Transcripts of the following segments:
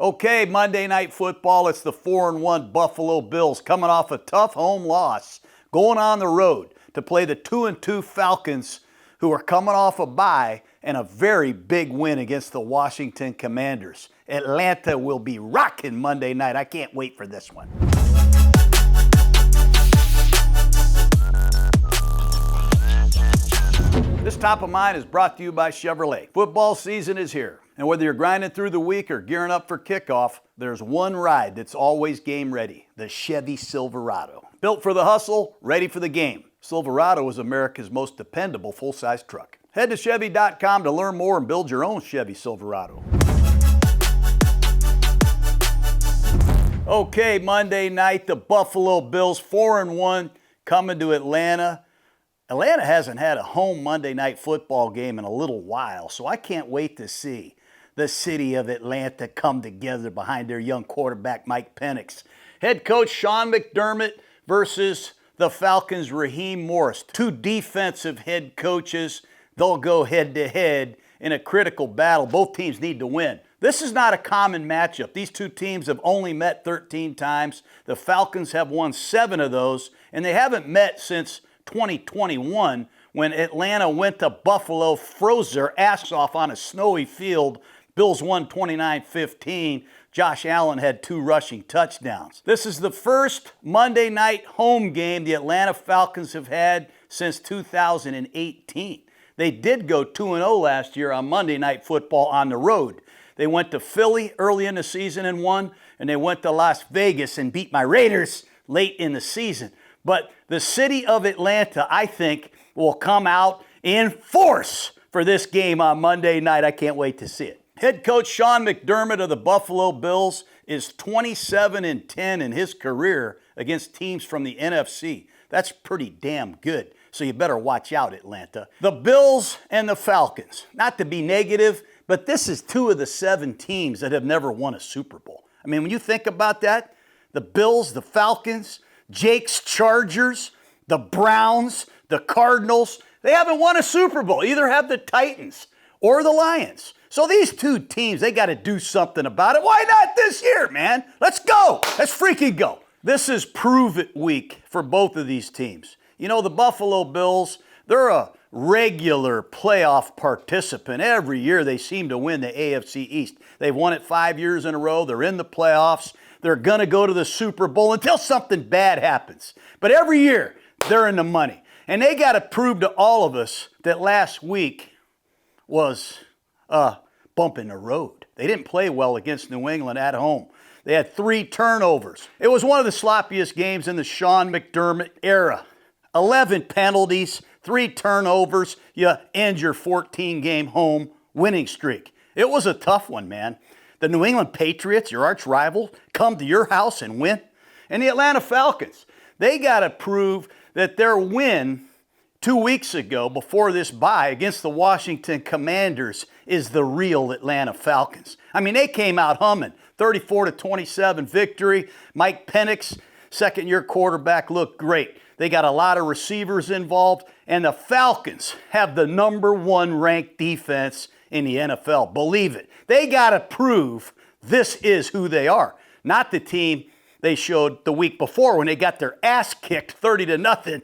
Okay, Monday Night Football, it's the 4-1 Buffalo Bills coming off a tough home loss, going on the road to play the 2-2 Falcons, who are coming off a bye and a very big win against the Washington Commanders. Atlanta will be rocking Monday night. I can't wait for this one. This Top of Mind is brought to you by Chevrolet. Football season is here, and whether you're grinding through the week or gearing up for kickoff, there's one ride that's always game ready, the Chevy Silverado. Built for the hustle, ready for the game. Silverado is America's most dependable full-size truck. Head to Chevy.com to learn more and build your own Chevy Silverado. Okay, Monday night, the Buffalo Bills 4-1 coming to Atlanta. Atlanta hasn't had a home Monday Night Football game in a little while, so I can't wait to see the city of Atlanta come together behind their young quarterback, Mike Penix. Head coach Sean McDermott versus the Falcons' Raheem Morris. Two defensive head coaches. They'll go head-to-head in a critical battle. Both teams need to win. This is not a common matchup. These two teams have only met 13 times. The Falcons have won 7 of those, and they haven't met since 2021 when Atlanta went to Buffalo, froze their ass off on a snowy field. Bills won 29-15. Josh Allen had 2 rushing touchdowns. This is the first Monday night home game the Atlanta Falcons have had since 2018. They did go 2-0 last year on Monday Night Football on the road. They went to Philly early in the season and won, and they went to Las Vegas and beat my Raiders late in the season. But the city of Atlanta, I think, will come out in force for this game on Monday night. I can't wait to see it. Head coach Sean McDermott of the Buffalo Bills is 27-10 in his career against teams from the NFC. That's pretty damn good, so you better watch out, Atlanta. The Bills and the Falcons, not to be negative, but this is 2 of the 7 teams that have never won a Super Bowl. I mean, when you think about that, the Bills, the Falcons, Jake's Chargers, the Browns, the Cardinals, they haven't won a Super Bowl. Either have the Titans or the Lions. So these 2 teams, they got to do something about it. Why not this year, man? Let's go. Let's freaking go. This is prove it week for both of these teams. You know, the Buffalo Bills, they're a regular playoff participant. Every year they seem to win the AFC East. They've won it 5 years in a row. They're in the playoffs. They're going to go to the Super Bowl until something bad happens. But every year, they're in the money. And they got to prove to all of us that last week was a bump in the road. They didn't play well against New England at home. They had 3 turnovers. It was one of the sloppiest games in the Sean McDermott era. 11 penalties, 3 turnovers. You end your 14-game home winning streak. It was a tough one, man. The New England Patriots, your arch rival, come to your house and win. And the Atlanta Falcons, they got to prove that their win 2 weeks ago before this bye against the Washington Commanders is the real Atlanta Falcons. I mean, they came out humming. 34-27 victory. Mike Penix, second-year quarterback, looked great. They got a lot of receivers involved, and the Falcons have the number 1 ranked defense in the NFL. Believe it. They got to prove this is who they are, not the team they showed the week before when they got their ass kicked 30-0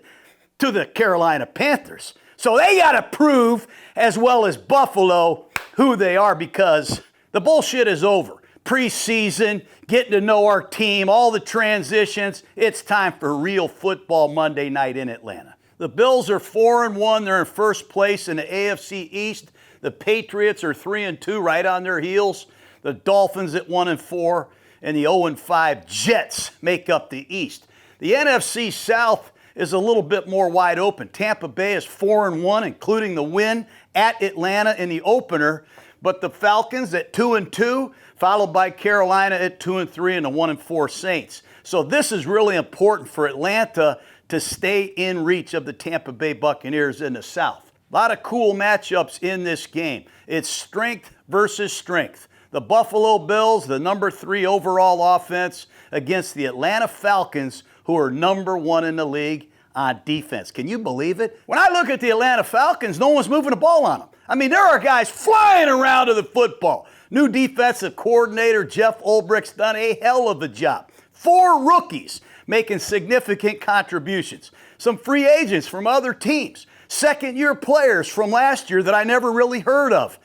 to the Carolina Panthers. So they got to prove, as well as Buffalo, who they are, because the bullshit is over. Preseason, getting to know our team, all the transitions. It's time for real football Monday night in Atlanta. The Bills are 4-1. They're in first place in the AFC East. The Patriots are 3-2, right on their heels. The Dolphins at 1-4, and the 0-5 Jets make up the East. The NFC South is a little bit more wide open. Tampa Bay is 4-1, including the win at Atlanta in the opener. But the Falcons at 2-2, followed by Carolina at 2-3, and the 1-4 Saints. So this is really important for Atlanta to stay in reach of the Tampa Bay Buccaneers in the South. A lot of cool matchups in this game. It's strength versus strength. The Buffalo Bills, the number 3 overall offense, against the Atlanta Falcons, who are number 1 in the league on defense. Can you believe it? When I look at the Atlanta Falcons, no one's moving the ball on them. I mean, there are guys flying around to the football. New defensive coordinator Jeff Ulbricht's done a hell of a job. 4 rookies making significant contributions. Some free agents from other teams. Second-year players from last year that I never really heard of.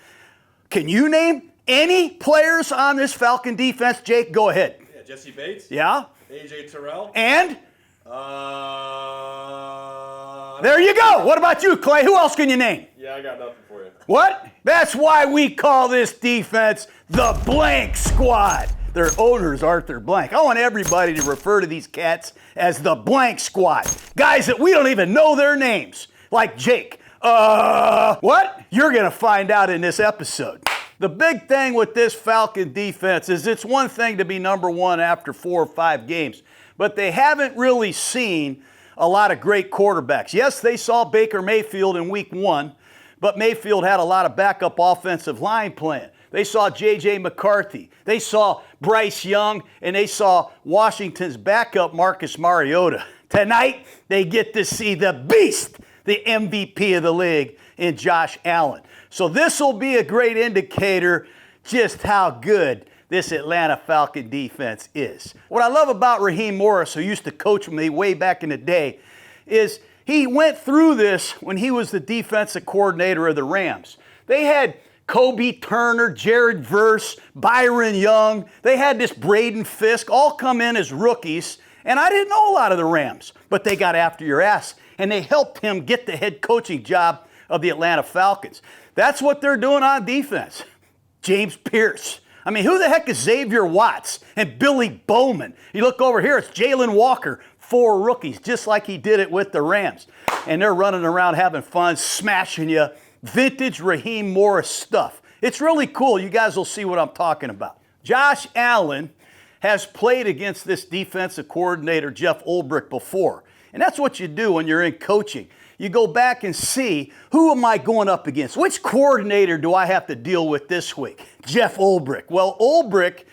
Can you name any players on this Falcon defense? Jake, go ahead. Yeah, Jesse Bates. Yeah. AJ Terrell. And? There you go. What about you, Clay? Who else can you name? Yeah, I got nothing for you. What? That's why we call this defense the blank squad. Their owners, Arthur Blank. I want everybody to refer to these cats as the blank squad. Guys that we don't even know their names. Like Jake. What? You're going to find out in this episode. The big thing with this Falcon defense is it's one thing to be number one after 4 or 5 games, but they haven't really seen a lot of great quarterbacks. Yes, they saw Baker Mayfield in week 1, but Mayfield had a lot of backup offensive line playing. They saw J.J. McCarthy. They saw Bryce Young, and they saw Washington's backup Marcus Mariota. Tonight, they get to see the beast, the MVP of the league, in Josh Allen. So this will be a great indicator just how good this Atlanta Falcon defense is. What I love about Raheem Morris, who used to coach me way back in the day, is he went through this when he was the defensive coordinator of the Rams. They had Kobe Turner, Jared Verse, Byron Young. They had this Braden Fisk all come in as rookies, and I didn't know a lot of the Rams, but they got after your ass, and they helped him get the head coaching job of the Atlanta Falcons. That's what they're doing on defense. James Pierce. I mean, who the heck is Xavier Watts and Billy Bowman? You look over here, it's Jalen Walker, 4 rookies, just like he did it with the Rams. And they're running around having fun, smashing you. Vintage Raheem Morris stuff. It's really cool. You guys will see what I'm talking about. Josh Allen has played against this defensive coordinator, Jeff Ulbricht, before. And that's what you do when you're in coaching. You go back and see, who am I going up against? Which coordinator do I have to deal with this week? Jeff Ulbricht. Well, Ulbricht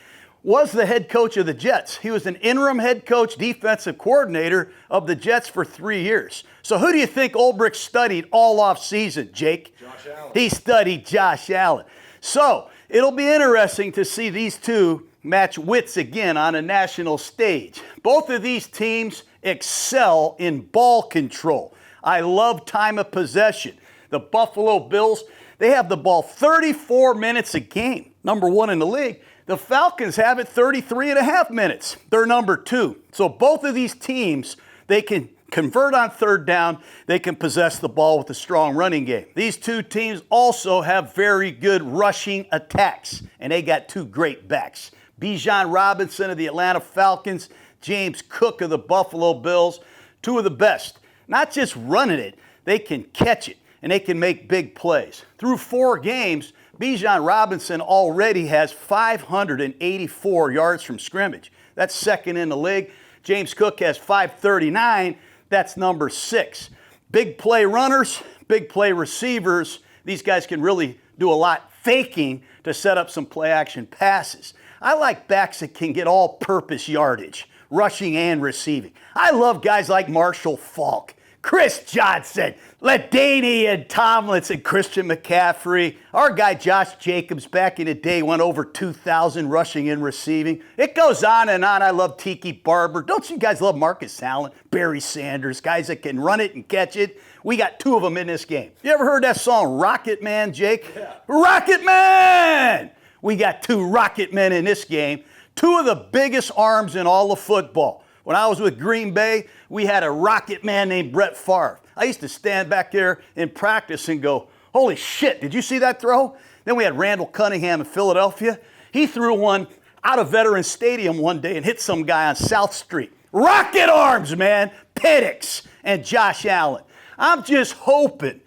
was the head coach of the Jets. He was an interim head coach, defensive coordinator of the Jets for 3 years. So who do you think Ulbricht studied all off season, Jake? Josh Allen. He studied Josh Allen. So it'll be interesting to see these two match wits again on a national stage. Both of these teams excel in ball control. I love time of possession. The Buffalo Bills, they have the ball 34 minutes a game, number 1 in the league. The Falcons have it 33 and a half minutes. They're number 2. So both of these teams, they can convert on 3rd down. They can possess the ball with a strong running game. These two teams also have very good rushing attacks, and they got 2 great backs. Bijan Robinson of the Atlanta Falcons, James Cook of the Buffalo Bills, 2 of the best. Not just running it, they can catch it, and they can make big plays. Through 4 games, Bijan Robinson already has 584 yards from scrimmage. That's 2nd in the league. James Cook has 539. That's number 6. Big play runners, big play receivers. These guys can really do a lot faking to set up some play action passes. I like backs that can get all-purpose yardage, rushing and receiving. I love guys like Marshall Faulk, Chris Johnson, LaDainian and Tomlinson, Christian McCaffrey. Our guy Josh Jacobs back in the day went over 2,000 rushing and receiving. It goes on and on. I love Tiki Barber. Don't you guys love Marcus Allen, Barry Sanders, guys that can run it and catch it? We got 2 of them in this game. You ever heard that song, Rocket Man, Jake? Yeah. Rocket Man! We got 2 Rocket Men in this game. 2 of the biggest arms in all of football. When I was with Green Bay, we had a rocket man named Brett Favre. I used to stand back there in practice and go, holy shit, did you see that throw? Then we had Randall Cunningham in Philadelphia. He threw one out of Veterans Stadium one day and hit some guy on South Street. Rocket arms, man. Penix and Josh Allen. I'm just hoping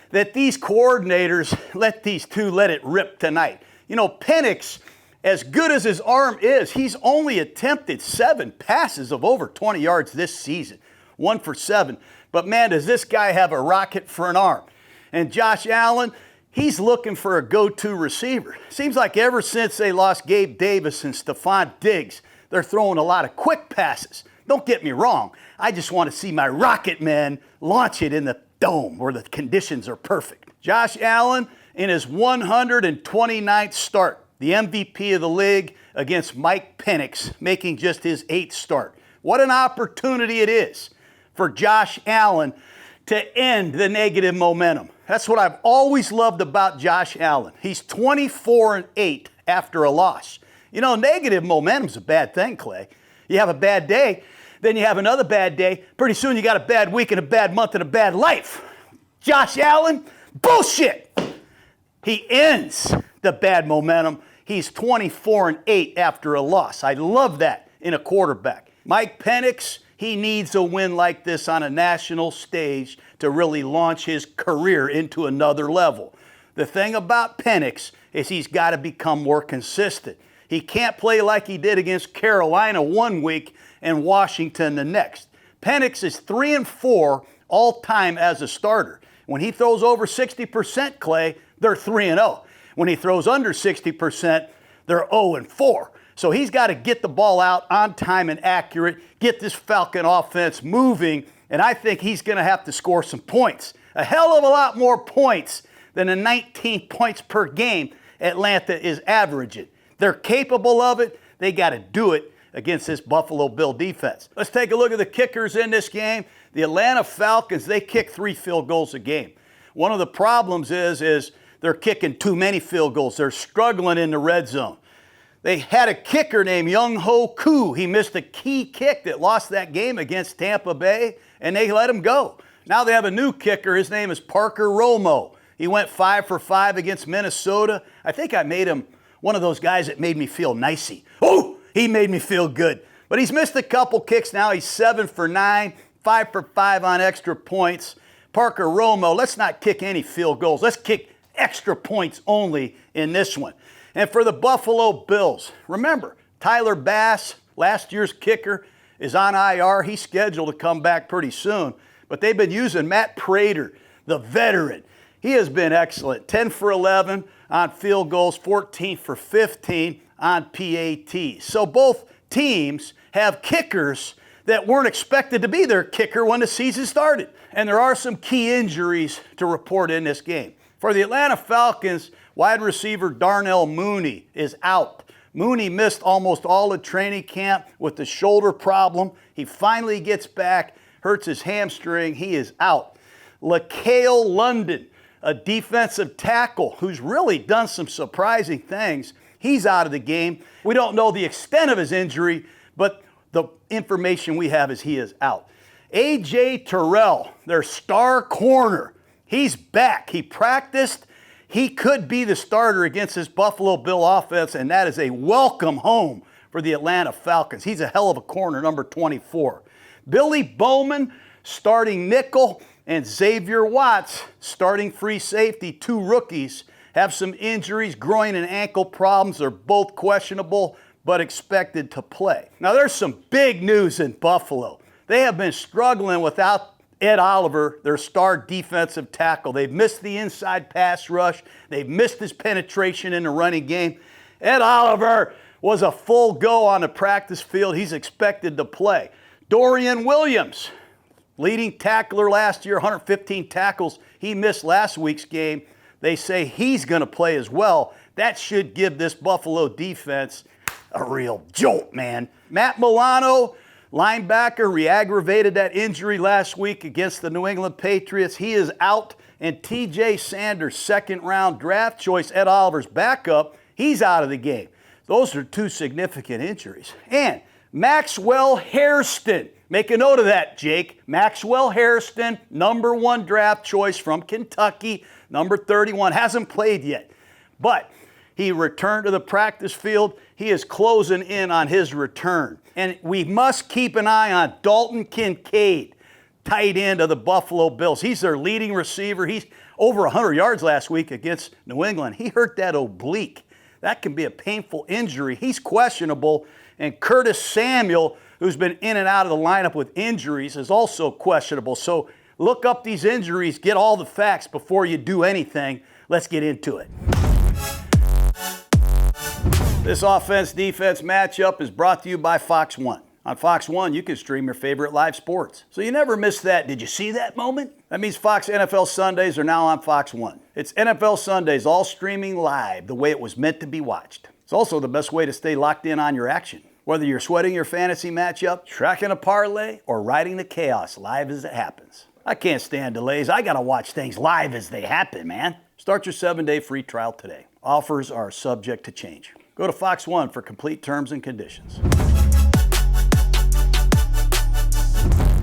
that these coordinators let these 2 let it rip tonight. You know, Penix, as good as his arm is, he's only attempted 7 passes of over 20 yards this season. 1 for 7. But man, does this guy have a rocket for an arm. And Josh Allen, he's looking for a go-to receiver. Seems like ever since they lost Gabe Davis and Stephon Diggs, they're throwing a lot of quick passes. Don't get me wrong. I just want to see my rocket men launch it in the dome where the conditions are perfect. Josh Allen, in his 129th start, the MVP of the league, against Mike Penix, making just his 8th start. What an opportunity it is for Josh Allen to end the negative momentum. That's what I've always loved about Josh Allen. He's 24-8 after a loss. You know, negative momentum's a bad thing, Clay. You have a bad day, then you have another bad day. Pretty soon you got a bad week and a bad month and a bad life. Josh Allen, bullshit. He ends the bad momentum. He's 24-8 after a loss. I love that in a quarterback. Mike Penix, he needs a win like this on a national stage to really launch his career into another level. The thing about Penix is he's got to become more consistent. He can't play like he did against Carolina one week and Washington the next. Penix is 3-4 all-time as a starter. When he throws over 60%, Clay, they're 3-0. When he throws under 60%, they're 0-4. So he's got to get the ball out on time and accurate, get this Falcon offense moving, and I think he's going to have to score some points. A hell of a lot more points than the 19 points per game Atlanta is averaging. They're capable of it. They got to do it against this Buffalo Bill defense. Let's take a look at the kickers in this game. The Atlanta Falcons, they kick 3 field goals a game. One of the problems is they're kicking too many field goals. They're struggling in the red zone. They had a kicker named Young-Ho Koo. He missed a key kick that lost that game against Tampa Bay, and they let him go. Now they have a new kicker. His name is Parker Romo. He went 5 for 5 against Minnesota. I think I made him one of those guys that made me feel nicey. Oh, he made me feel good. But he's missed a couple kicks now. He's 7 for 9, 5 for 5 on extra points. Parker Romo, let's not kick any field goals. Let's kick extra points only in this one. And for the Buffalo Bills, remember, Tyler Bass, last year's kicker, is on IR. He's scheduled to come back pretty soon. But they've been using Matt Prater, the veteran. He has been excellent. 10 for 11 on field goals, 14 for 15 on PATs. So both teams have kickers that weren't expected to be their kicker when the season started. And there are some key injuries to report in this game. For the Atlanta Falcons, wide receiver Darnell Mooney is out. Mooney missed almost all of training camp with the shoulder problem. He finally gets back, hurts his hamstring. He is out. LaCale London, a defensive tackle who's really done some surprising things, he's out of the game. We don't know the extent of his injury, but the information we have is he is out. A.J. Terrell, their star corner, he's back. He practiced. He could be the starter against this Buffalo Bill offense, and that is a welcome home for the Atlanta Falcons. He's a hell of a corner, number 24. Billy Bowman, starting nickel, and Xavier Watts, starting free safety, 2 rookies, have some injuries, groin and ankle problems. They're both questionable, but expected to play. Now, there's some big news in Buffalo. They have been struggling without Ed Oliver, their star defensive tackle. They've missed the inside pass rush. They've missed his penetration in the running game. Ed Oliver was a full go on the practice field. He's expected to play. Dorian Williams, leading tackler last year, 115 tackles. He missed last week's game. They say he's going to play as well. That should give this Buffalo defense a real jolt, man. Matt Milano, linebacker, re-aggravated that injury last week against the New England Patriots. He is out. And T.J. Sanders, second-round draft choice, Ed Oliver's backup, he's out of the game. Those are 2 significant injuries. And Maxwell Hairston, make a note of that, Jake. Maxwell Hairston, number 1 draft choice from Kentucky, number 31, hasn't played yet. But he returned to the practice field. He is closing in on his return. And we must keep an eye on Dalton Kincaid, tight end of the Buffalo Bills. He's their leading receiver. He's over 100 yards last week against New England. He hurt that oblique. That can be a painful injury. He's questionable. And Curtis Samuel, who's been in and out of the lineup with injuries, is also questionable. So look up these injuries, get all the facts before you do anything. Let's get into it. This offense-defense matchup is brought to you by Fox One. On Fox 1, you can stream your favorite live sports. So you never miss that "did you see that" moment? That means Fox NFL Sundays are now on Fox 1. It's NFL Sundays all streaming live the way it was meant to be watched. It's also the best way to stay locked in on your action. Whether you're sweating your fantasy matchup, tracking a parlay, or riding the chaos live as it happens. I can't stand delays. I gotta watch things live as they happen, man. Start your 7-day free trial today. Offers are subject to change. Go to Fox 1 for complete terms and conditions.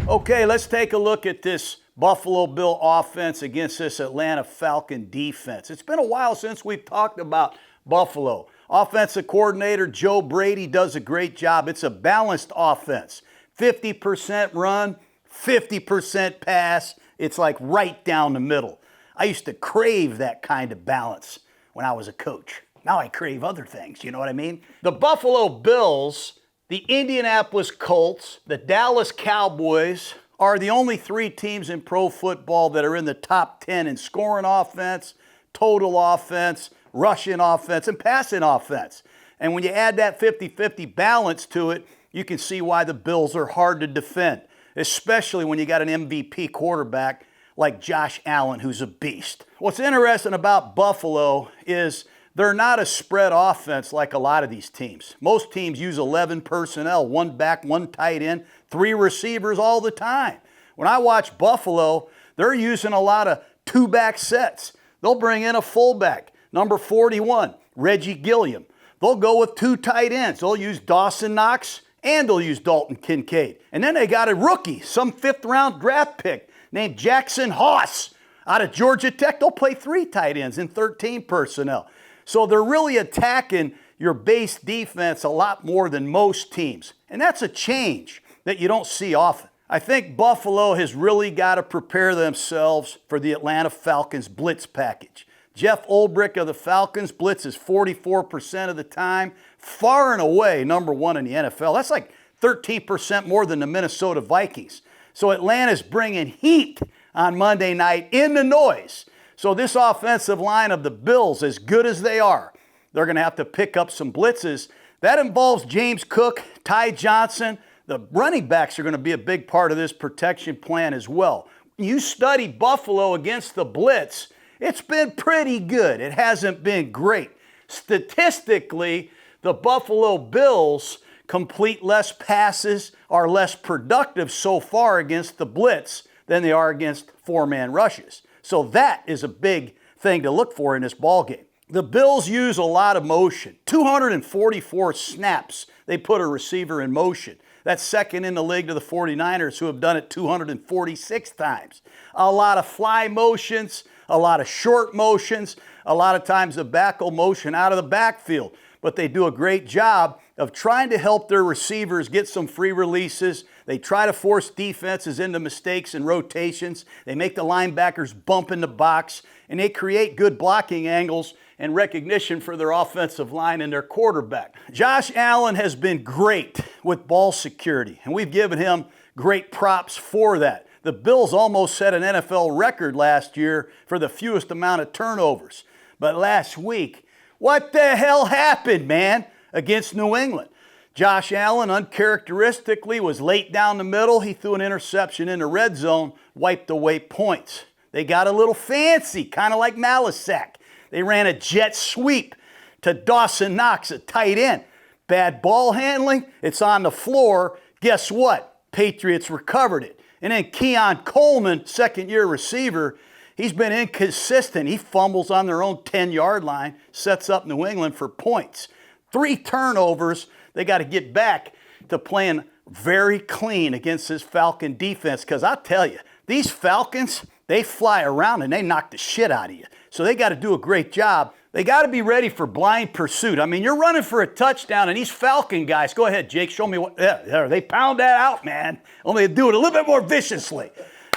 Okay, let's take a look at this Buffalo Bill offense against this Atlanta Falcon defense. It's been a while since we've talked about Buffalo. Offensive coordinator Joe Brady does a great job. It's a balanced offense. 50% run, 50% pass. It's like right down the middle. I used to crave that kind of balance when I was a coach. Now I crave other things, you know what I mean? The Buffalo Bills, the Indianapolis Colts, the Dallas Cowboys are the only 3 teams in pro football that are in the top 10 in scoring offense, total offense, rushing offense, and passing offense. And when you add that 50-50 balance to it, you can see why the Bills are hard to defend, especially when you got an MVP quarterback like Josh Allen, who's a beast. What's interesting about Buffalo is they're not a spread offense like a lot of these teams. Most teams use 11 personnel, 1 back, 1 tight end, 3 receivers all the time. When I watch Buffalo, they're using a lot of 2-back sets. They'll bring in a fullback, number 41, Reggie Gilliam. They'll go with 2 tight ends. They'll use Dawson Knox and they'll use Dalton Kincaid. And then they got a rookie, some 5th-round draft pick named Jackson Haas out of Georgia Tech. They'll play 3 tight ends and 13 personnel. So they're really attacking your base defense a lot more than most teams. And that's a change that you don't see often. I think Buffalo has really got to prepare themselves for the Atlanta Falcons blitz package. Jeff Ulbrich of the Falcons blitzes 44% of the time, far and away number 1 in the NFL. That's like 13% more than the Minnesota Vikings. So Atlanta's bringing heat on Monday night in the noise. So this offensive line of the Bills, as good as they are, they're going to have to pick up some blitzes. That involves James Cook, Ty Johnson. The running backs are going to be a big part of this protection plan as well. You study Buffalo against the blitz, it's been pretty good. It hasn't been great. Statistically, the Buffalo Bills complete less passes, are less productive so far against the blitz than they are against 4-man rushes. So that is a big thing to look for in this ballgame. The Bills use a lot of motion. 244 snaps they put a receiver in motion. That's second in the league to the 49ers, who have done it 246 times. A lot of fly motions, a lot of short motions, a lot of times the backle motion out of the backfield. But they do a great job of trying to help their receivers get some free releases. They try to force defenses into mistakes and rotations. They make the linebackers bump in the box, and they create good blocking angles and recognition for their offensive line and their quarterback. Josh Allen has been great with ball security, and we've given him great props for that. The Bills almost set an NFL record last year for the fewest amount of turnovers. But last week, what the hell happened, man, against New England? Josh Allen uncharacteristically was late down the middle. He threw an interception in the red zone, wiped away points. They got a little fancy, kind of like Malisack. They ran a jet sweep to Dawson Knox, a tight end. Bad ball handling, it's on the floor. Guess what? Patriots recovered it. And then Keon Coleman, second-year receiver, he's been inconsistent. He fumbles on their own 10-yard line, sets up New England for points. 3 turnovers. They got to get back to playing very clean against this Falcon defense, because I'll tell you, these Falcons, they fly around and they knock the shit out of you. So they got to do a great job. They got to be ready for blind pursuit. I mean, you're running for a touchdown, and these Falcon guys, go ahead, Jake, show me what, yeah, they pound that out, man. Only they do it a little bit more viciously.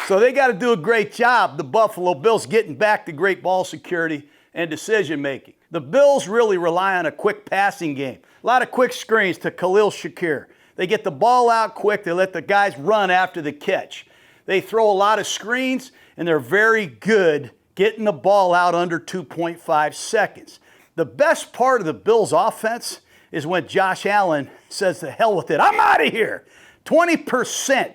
So they got to do a great job, the Buffalo Bills, getting back to great ball security and decision making. The Bills really rely on a quick passing game. A lot of quick screens to Khalil Shakir. They get the ball out quick. They let the guys run after the catch. They throw a lot of screens, and they're very good getting the ball out under 2.5 seconds. The best part of the Bills' offense is when Josh Allen says, "The hell with it, I'm out of here." 20%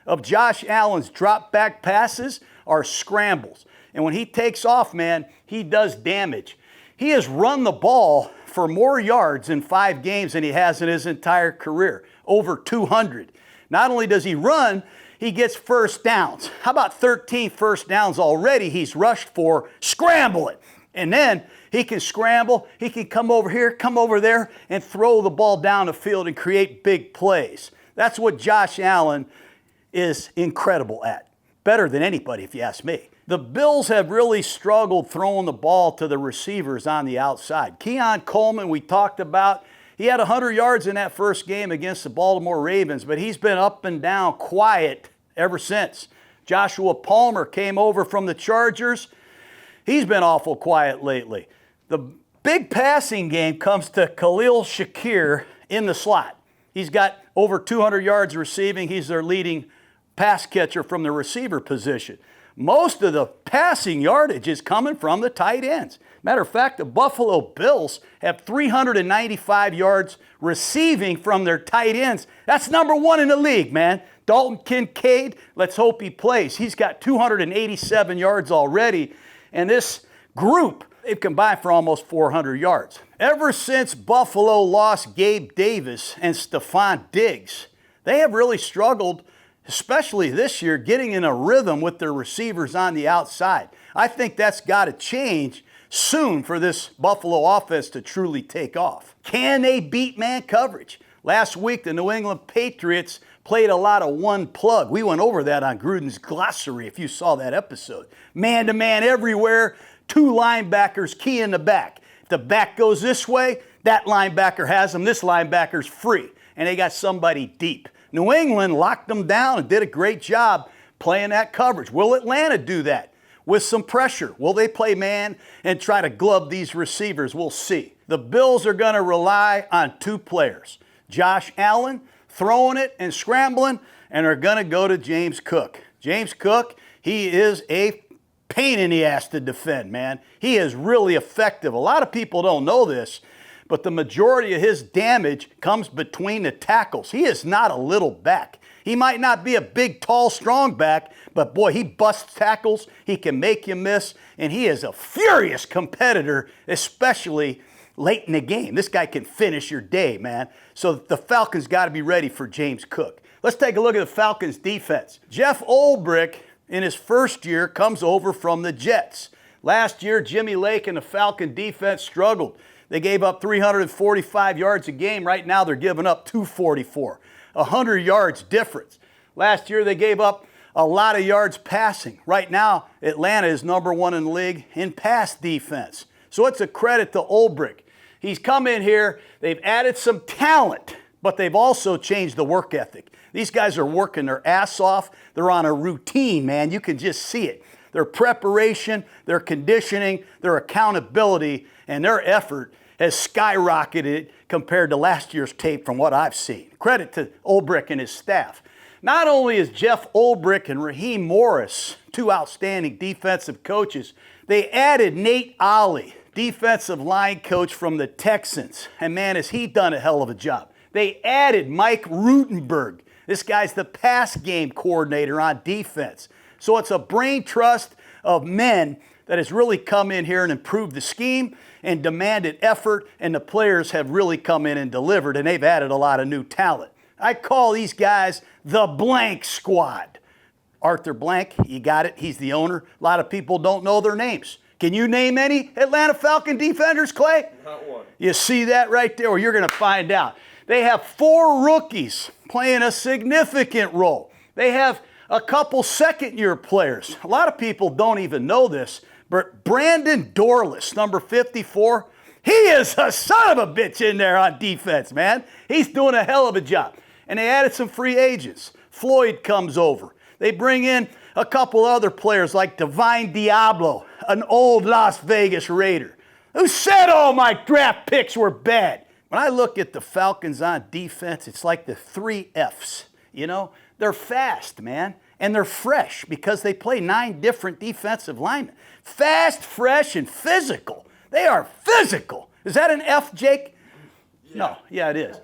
of Josh Allen's drop back passes are scrambles. And when he takes off, man, he does damage. He has run the ball for more yards in 5 games than he has in his entire career, over 200. Not only does he run, he gets first downs. How about 13 first downs already he's rushed for? Scramble it. And then he can scramble, he can come over here, come over there, and throw the ball down the field and create big plays. That's what Josh Allen is incredible at. Better than anybody, if you ask me. The Bills have really struggled throwing the ball to the receivers on the outside. Keon Coleman, we talked about, he had 100 yards in that first game against the Baltimore Ravens, but he's been up and down quiet ever since. Joshua Palmer came over from the Chargers. He's been awful quiet lately. The big passing game comes to Khalil Shakir in the slot. He's got over 200 yards receiving. He's their leading pass catcher from the receiver position. Most of the passing yardage is coming from the tight ends. Matter of fact, the Buffalo Bills have 395 yards receiving from their tight ends. That's number 1 in the league, man. Dalton Kincaid, let's hope he plays. He's got 287 yards already. And this group, they've combined for almost 400 yards. Ever since Buffalo lost Gabe Davis and Stephon Diggs, they have really struggled, especially this year, getting in a rhythm with their receivers on the outside. I think that's got to change soon for this Buffalo offense to truly take off. Can they beat man coverage? Last week, the New England Patriots played a lot of one plug. We went over that on Gruden's glossary if you saw that episode. Man-to-man everywhere, 2 linebackers key in the back. If the back goes this way, that linebacker has them. This linebacker's free, and they got somebody deep. New England locked them down and did a great job playing that coverage. Will Atlanta do that with some pressure? Will they play man and try to glove these receivers? We'll see. The Bills are going to rely on 2 players. Josh Allen throwing it and scrambling, and are going to go to James Cook. James Cook, he is a pain in the ass to defend, man. He is really effective. A lot of people don't know this, but the majority of his damage comes between the tackles. He is not a little back. He might not be a big, tall, strong back, but boy, he busts tackles. He can make you miss, and he is a furious competitor, especially late in the game. This guy can finish your day, man. So the Falcons got to be ready for James Cook. Let's take a look at the Falcons defense. Jeff Ulbrich, in his first year, comes over from the Jets. Last year, Jimmy Lake and the Falcon defense struggled. They gave up 345 yards a game. Right now, they're giving up 244. 100 yards difference. Last year, they gave up a lot of yards passing. Right now, Atlanta is number 1 in the league in pass defense. So it's a credit to Ulbrich. He's come in here, they've added some talent, but they've also changed the work ethic. These guys are working their ass off. They're on a routine, man. You can just see it. Their preparation, their conditioning, their accountability, and their effort has skyrocketed compared to last year's tape from what I've seen. Credit to Ulbrich and his staff. Not only is Jeff Ulbrich and Raheem Morris 2 outstanding defensive coaches, they added Nate Ollie, defensive line coach from the Texans. And man, has he done a hell of a job. They added Mike Rutenberg. This guy's the pass game coordinator on defense. So it's a brain trust of men that has really come in here and improved the scheme and demanded effort, and the players have really come in and delivered, and they've added a lot of new talent. I call these guys the blank squad. Arthur Blank, you got it, he's the owner. A lot of people don't know their names. Can you name any Atlanta Falcon defenders, Clay? Not one. You see that right there? Well, you're going to find out. They have 4 rookies playing a significant role. They have a couple second-year players. A lot of people don't even know this, but Brandon Dorless, number 54, he is a son of a bitch in there on defense, man. He's doing a hell of a job. And they added some free agents. Floyd comes over. They bring in a couple other players like Divine Diablo, an old Las Vegas Raider. Who said all my draft picks were bad? When I look at the Falcons on defense, it's like the 3 Fs. You know, they're fast, man, and they're fresh because they play 9 different defensive linemen. Fast, fresh, and physical. They are physical. Is that an F, Jake? No, yeah, it is.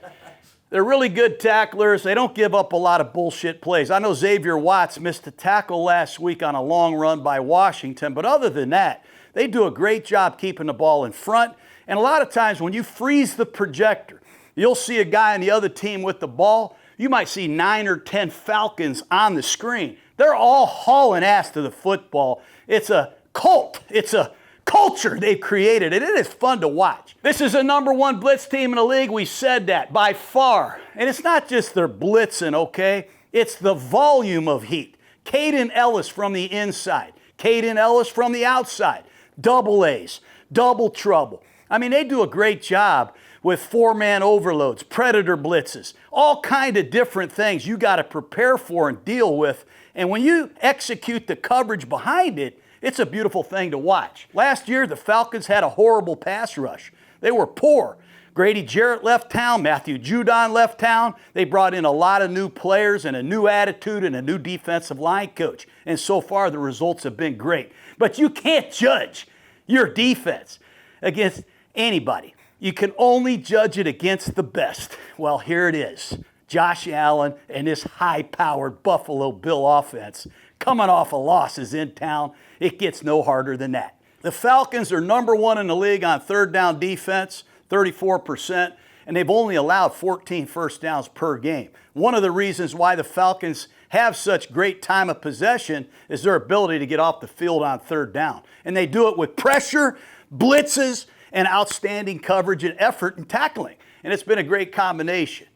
They're really good tacklers. They don't give up a lot of bullshit plays. I know Xavier Watts missed a tackle last week on a long run by Washington, but other than that, they do a great job keeping the ball in front. And a lot of times when you freeze the projector, you'll see a guy on the other team with the ball. You might see 9 or 10 Falcons on the screen. They're all hauling ass to the football. It's a cult. It's a culture they've created, and it is fun to watch. This is the #1 blitz team in the league. We said that by far. And it's not just their blitzing, okay? It's the volume of heat. Caden Ellis from the inside. Caden Ellis from the outside. Double A's. Double trouble. I mean, they do a great job with 4-man overloads, predator blitzes, all kind of different things you got to prepare for and deal with. And when you execute the coverage behind it, it's a beautiful thing to watch. Last year, the Falcons had a horrible pass rush. They were poor. Grady Jarrett left town. Matthew Judon left town. They brought in a lot of new players and a new attitude and a new defensive line coach. And so far, the results have been great. But you can't judge your defense against anybody. You can only judge it against the best. Well, here it is. Josh Allen and this high-powered Buffalo Bill offense coming off of losses in town. It gets no harder than that. The Falcons are #1 in the league on third down defense, 34%, and they've only allowed 14 first downs per game. One of the reasons why the Falcons have such great time of possession is their ability to get off the field on third down. And they do it with pressure, blitzes, and outstanding coverage and effort and tackling. And it's been a great combination.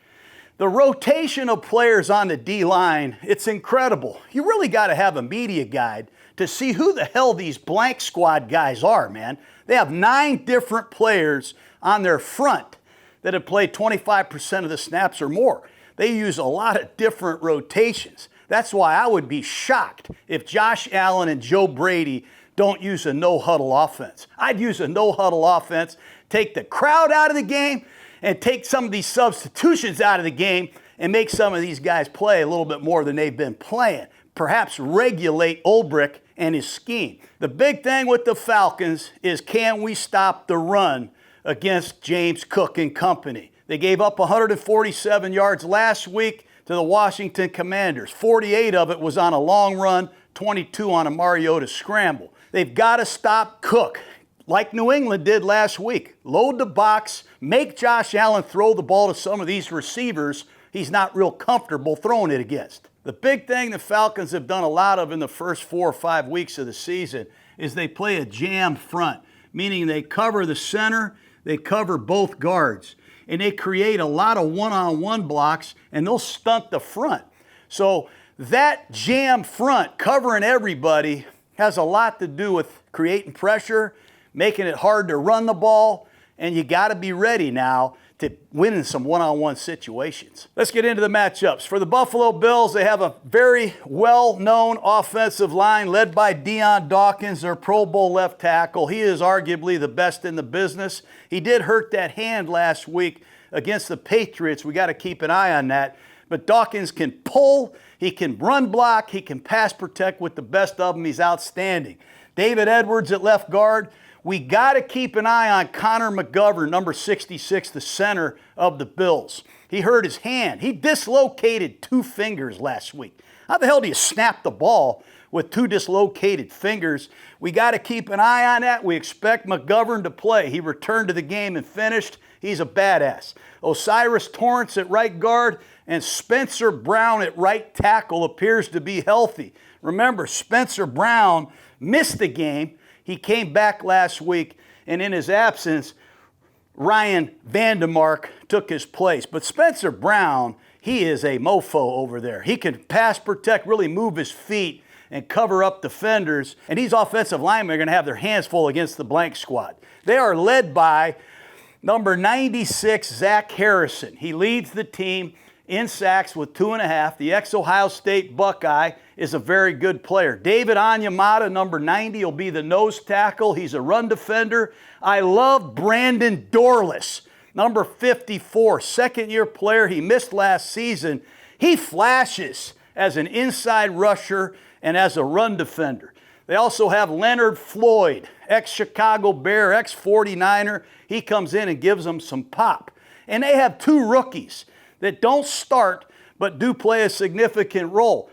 The rotation of players on the D-line, it's incredible. You really got to have a media guide to see who the hell these blank squad guys are, man. They have 9 different players on their front that have played 25% of the snaps or more. They use a lot of different rotations. That's why I would be shocked if Josh Allen and Joe Brady don't use a no-huddle offense. I'd use a no-huddle offense, take the crowd out of the game, and take some of these substitutions out of the game and make some of these guys play a little bit more than they've been playing. Perhaps regulate Ulbrich and his scheme. The big thing with the Falcons is, can we stop the run against James Cook and company? They gave up 147 yards last week to the Washington Commanders. 48 of it was on a long run, 22 on a Mariota scramble. They've got to stop Cook, like New England did last week. Load the box, make Josh Allen throw the ball to some of these receivers he's not real comfortable throwing it against. The big thing the Falcons have done a lot of in the first 4 or 5 weeks of the season is they play a jam front, meaning they cover the center, they cover both guards, and they create a lot of one-on-one blocks, and they'll stunt the front. So that jam front, covering everybody, has a lot to do with creating pressure, making it hard to run the ball, and you got to be ready now to win in some one-on-one situations. Let's get into the matchups. For the Buffalo Bills, they have a very well-known offensive line led by Deion Dawkins, their Pro Bowl left tackle. He is arguably the best in the business. He did hurt that hand last week against the Patriots. We got to keep an eye on that. But Dawkins can pull, he can run block, he can pass protect with the best of them. He's outstanding. David Edwards at left guard. We got to keep an eye on Connor McGovern, number 66, the center of the Bills. He hurt his hand. He dislocated 2 fingers last week. How the hell do you snap the ball with 2 dislocated fingers? We got to keep an eye on that. We expect McGovern to play. He returned to the game and finished. He's a badass. Osiris Torrance at right guard and Spencer Brown at right tackle appears to be healthy. Remember, Spencer Brown missed the game. He came back last week, and in his absence, Ryan Vandemark took his place. But Spencer Brown, he is a mofo over there. He can pass protect, really move his feet, and cover up defenders. And these offensive linemen are going to have their hands full against the blank squad. They are led by number 96, Zach Harrison. He leads the team in sacks with 2.5. The ex-Ohio State Buckeye is a very good player. David Onyemata, number 90, will be the nose tackle. He's a run defender. I love Brandon Dorless, number 54, second-year player. He missed last season. He flashes as an inside rusher and as a run defender. They also have Leonard Floyd, ex-Chicago Bear, ex-49er. He comes in and gives them some pop. And they have 2 rookies that don't start but do play a significant role.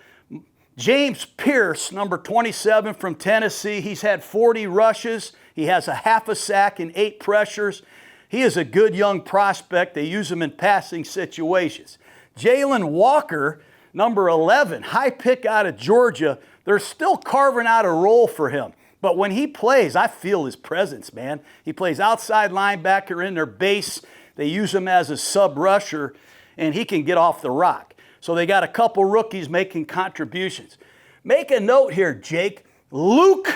James Pierce, number 27 from Tennessee, he's had 40 rushes. He has a half a sack and 8 pressures. He is a good young prospect. They use him in passing situations. Jalen Walker, number 11, high pick out of Georgia. They're still carving out a role for him. But when he plays, I feel his presence, man. He plays outside linebacker in their base. They use him as a sub-rusher, and he can get off the rock. So they got a couple rookies making contributions. Make a note here, Jake. Luke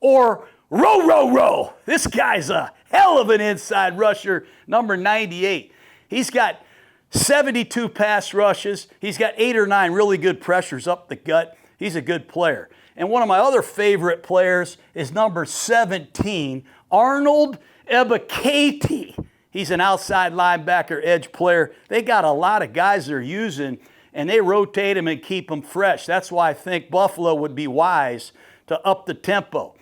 or Row. This guy's a hell of an inside rusher, number 98. He's got 72 pass rushes. He's got 8 or 9 really good pressures up the gut. He's a good player. And one of my other favorite players is number 17, Arnold Ebiketie. He's an outside linebacker edge player. They got a lot of guys they're using, and they rotate them and keep them fresh. That's why I think Buffalo would be wise to up the tempo.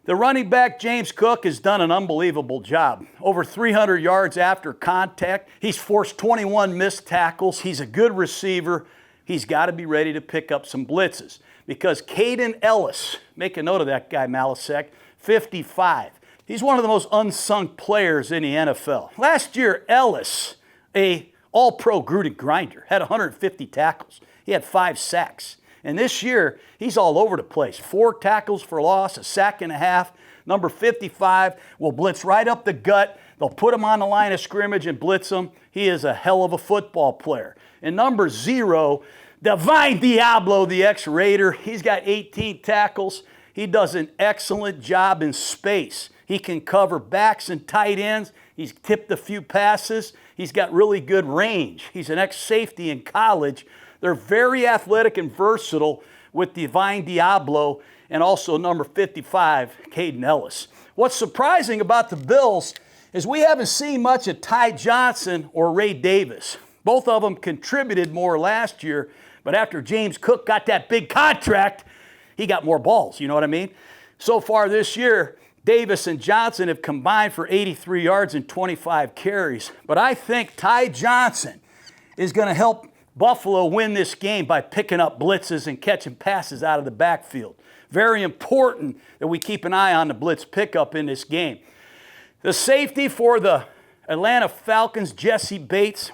The running back, James Cook, has done an unbelievable job. Over 300 yards after contact. He's forced 21 missed tackles. He's a good receiver. He's got to be ready to pick up some blitzes. Because Caden Ellis, make a note of that guy, Malasek, 55. He's one of the most unsung players in the NFL. Last year, Ellis, a all-pro Gruden grinder, had 150 tackles. He had 5 sacks. And this year, he's all over the place. 4 tackles for loss, a sack and a half. Number 55 will blitz right up the gut. They'll put him on the line of scrimmage and blitz him. He is a hell of a football player. And number 0, Divine Diablo, the ex-Raider, he's got 18 tackles. He does an excellent job in space. He can cover backs and tight ends. He's tipped a few passes. He's got really good range. He's an ex-safety in college. They're very athletic and versatile with Divine Diablo and also number 55, Caden Ellis. What's surprising about the Bills is we haven't seen much of Ty Johnson or Ray Davis. Both of them contributed more last year, but after James Cook got that big contract, he got more balls, you know what I mean? So far this year, Davis and Johnson have combined for 83 yards and 25 carries. But I think Ty Johnson is going to help Buffalo win this game by picking up blitzes and catching passes out of the backfield. Very important that we keep an eye on the blitz pickup in this game. The safety for the Atlanta Falcons, Jesse Bates,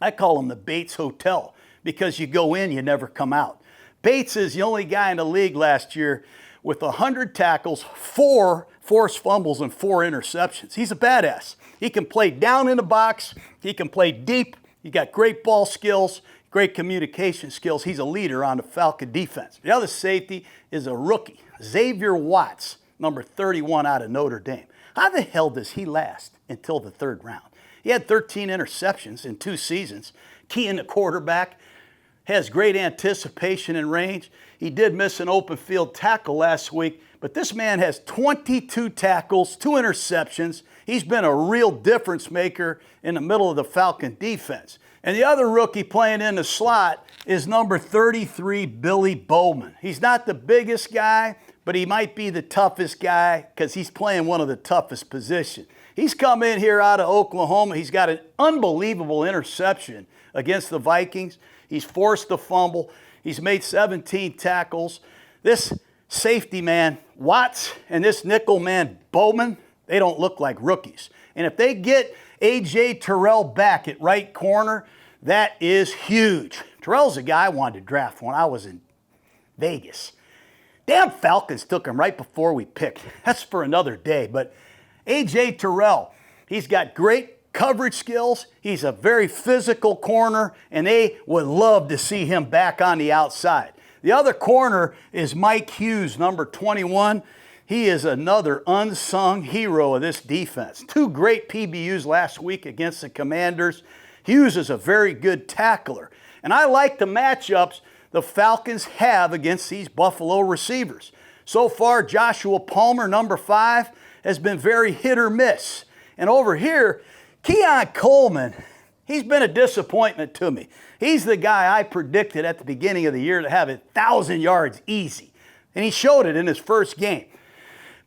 I call him the Bates Hotel because you go in, you never come out. Bates is the only guy in the league last year with 100 tackles, 4 forced fumbles, and 4 interceptions. He's a badass. He can play down in the box. He can play deep. He got great ball skills, great communication skills. He's a leader on the Falcon defense. The other safety is a rookie, Xavier Watts, number 31 out of Notre Dame. How the hell does he last until the 3rd round? He had 13 interceptions in 2 seasons. Key in the quarterback, has great anticipation and range. He did miss an open field tackle last week, but this man has 22 tackles, 2 interceptions. He's been a real difference maker in the middle of the Falcon defense. And the other rookie playing in the slot is number 33, Billy Bowman. He's not the biggest guy, but he might be the toughest guy because he's playing one of the toughest positions. He's come in here out of Oklahoma. He's got an unbelievable interception against the Vikings. He's forced the fumble. He's made 17 tackles. This safety man, Watts, and this nickel man, Bowman, they don't look like rookies. And if they get A.J. Terrell back at right corner, that is huge. Terrell's a guy I wanted to draft when I was in Vegas. Damn Falcons took him right before we picked. That's for another day. But A.J. Terrell, he's got great coverage skills. He's a very physical corner, and they would love to see him back on the outside. The other corner is Mike Hughes, number 21. He is another unsung hero of this defense. 2 great PBUs last week against the Commanders. Hughes is a very good tackler. And I like the matchups the Falcons have against these Buffalo receivers. So far, Joshua Palmer, number 5, has been very hit or miss. And over here, Keon Coleman, he's been a disappointment to me. He's the guy I predicted at the beginning of the year to have 1,000 yards easy. And he showed it in his first game.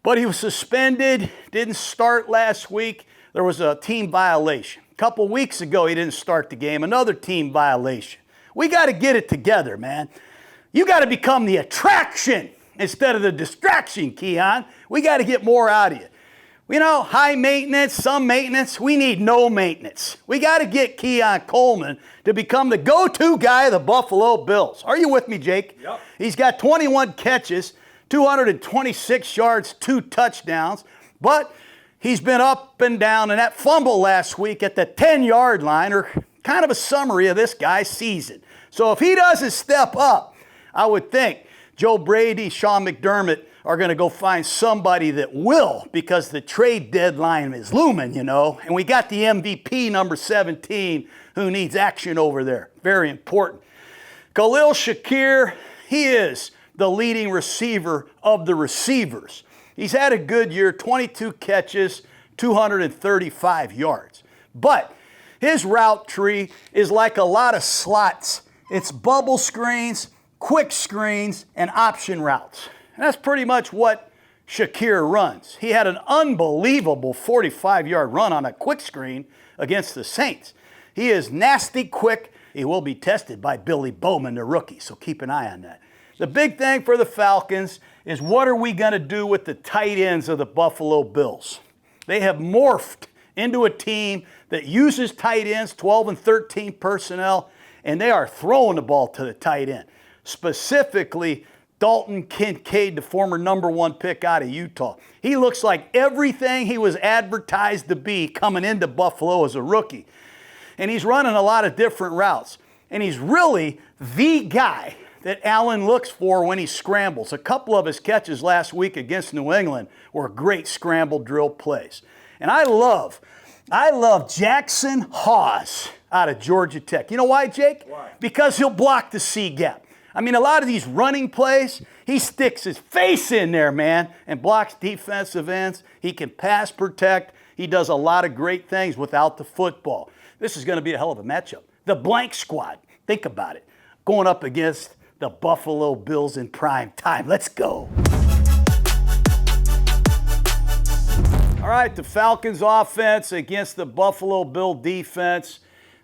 But he was suspended, didn't start last week. There was a team violation. couple weeks ago, he didn't start the game. Another team violation. We got to get it together, man. You got to become the attraction instead of the distraction, Keon. We got to get more out of you. You know, high maintenance, some maintenance. We need no maintenance. We got to get Keon Coleman to become the go-to guy of the Buffalo Bills. Are you with me, Jake? Yep. He's got 21 catches, 226 yards, 2 touchdowns, but he's been up and down, and that fumble last week at the 10-yard line are kind of a summary of this guy's season. So if he doesn't step up, I would think Joe Brady, Sean McDermott are going to go find somebody that will, because the trade deadline is looming, you know, and we got the MVP, number 17, who needs action over there. Very important. Khalil Shakir, he is the leading receiver of the receivers. He's had a good year, 22 catches, 235 yards. But his route tree is like a lot of slots. It's bubble screens, quick screens, and option routes. And that's pretty much what Shakir runs. He had an unbelievable 45-yard run on a quick screen against the Saints. He is nasty quick. He will be tested by Billy Bowman, the rookie, so keep an eye on that. The big thing for the Falcons is what are we going to do with the tight ends of the Buffalo Bills? They have morphed into a team that uses tight ends, 12 and 13 personnel, and they are throwing the ball to the tight end. Specifically, Dalton Kincaid, the former number 1 pick out of Utah. He looks like everything he was advertised to be coming into Buffalo as a rookie. And he's running a lot of different routes. And he's really the guy that Allen looks for when he scrambles. A couple of his catches last week against New England were great scramble drill plays. And I love Jackson Hawes out of Georgia Tech. You know why, Jake? Why? Because he'll block the C gap. I mean, a lot of these running plays, he sticks his face in there, man, and blocks defensive ends. He can pass protect. He does a lot of great things without the football. This is going to be a hell of a matchup. The blank squad, think about it, going up against the Buffalo Bills in prime time. Let's go. All right, the Falcons offense against the Buffalo Bill defense.